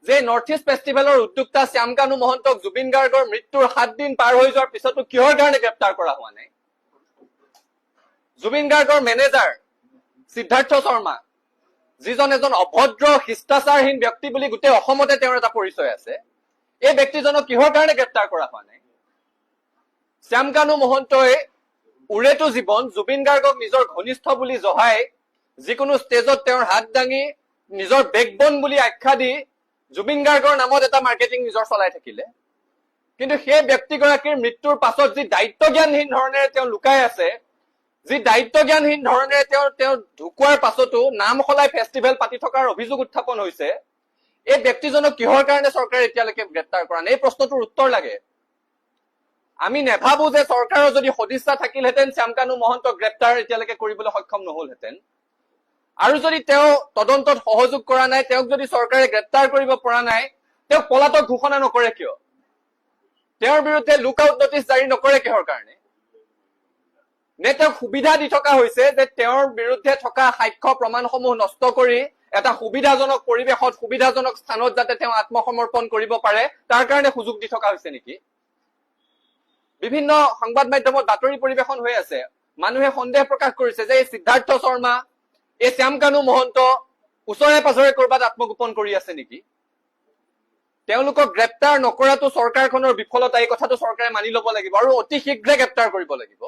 যে north east ফেষ্টিভেলৰ উদ্যোক্তা শ্যামকানু মহন্তক জুবিন গাৰ্গৰ মৃত্যুৰ 7 দিন পাৰ হৈ যোৱাৰ পিছতো কিহৰ কাৰণে গ্ৰেপ্তাৰ কৰা হোৱা নাই? জুবিন গাৰ্গৰ মেনেজাৰ সিদ্ধাৰ্থ শৰ্মা, যিজন এজন অভদ্ৰ শিষ্টাচাৰহীন ব্যক্তি বুলি গোটেই অসমতে তেওঁৰ এটা পৰিচয় আছে, এই ব্যক্তিজনক কিহৰ কাৰণে গ্ৰেপ্তাৰ কৰা হোৱা নাই? শ্যামকানু মহন্তই উৰেটো জীৱন জুবিন গাৰ্গক নিজৰ ঘনিষ্ঠ বুলি জহাই যিকোনো ষ্টেজত তেওঁৰ হাত দাঙি নিজৰ বেকবন বুলি আখ্যা দি জুবিন গাৰ্গৰ নামত এটা মাৰ্কেটিং নিজৰ চলাই থাকিলে। কিন্তু সেই ব্যক্তিগৰাকীৰ মৃত্যুৰ পাছত যি দায়িত্বজ্ঞানহীন ধৰণেৰে তেওঁ লুকাই আছে, যি দায়িত্বজ্ঞানহীন ধৰণেৰে তেওঁ ঢুকুৱাৰ পাছতো নাম সলাই ফেষ্টিভেল পাতি থকাৰ অভিযোগ উত্থাপন হৈছে, এই ব্যক্তিজনক কিহৰ কাৰণে চৰকাৰে এতিয়ালৈকে গ্ৰেপ্তাৰ কৰা নাই? এই প্ৰশ্নটোৰ উত্তৰ লাগে। আমি নেভাবো যে চৰকাৰৰ যদি সদিচ্ছা থাকিলহেঁতেন শ্যামকানু মহন্তক গ্ৰেপ্তাৰ এতিয়ালৈকে কৰিবলৈ সক্ষম নহলহেঁতেন। আৰু যদি তেওঁ তদন্তত সহযোগ কৰা নাই, তেওঁক যদি চৰকাৰে গ্ৰেপ্তাৰ কৰিব পৰা নাই, তেওঁক পলাতক ঘোষণা নকৰে কিয়? তেওঁৰ বিৰুদ্ধে লুক আউট নটিচ জাৰি নকৰে কিহৰ কাৰণে? নে তেওঁক সুবিধা দি থকা হৈছে যে তেওঁৰ বিৰুদ্ধে থকা সাক্ষ্য প্ৰমাণসমূহ নষ্ট কৰি এটা সুবিধাজনক পৰিৱেশত, সুবিধাজনক স্থানত যাতে তেওঁ আত্মসমৰ্পণ কৰিব পাৰে, তাৰ কাৰণে সুযোগ দি থকা হৈছে নেকি? বিভিন্ন সংবাদ মাধ্যমত বাতৰি পৰিৱেশন হৈ আছে। মানুহে সন্দেহ প্ৰকাশ কৰিছে যে এই সিদ্ধাৰ্থ শৰ্মা, এই শ্যামকানু মহন্ত ওচৰে পাজৰে কৰবাত আত্মগোপন কৰি আছে নেকি? তেওঁলোকক গ্ৰেপ্তাৰ নকৰাটো চৰকাৰখনৰ বিফলতা, এই কথাটো চৰকাৰে মানি লব লাগিব আৰু অতি শীঘ্ৰে গ্ৰেপ্তাৰ কৰিব লাগিব।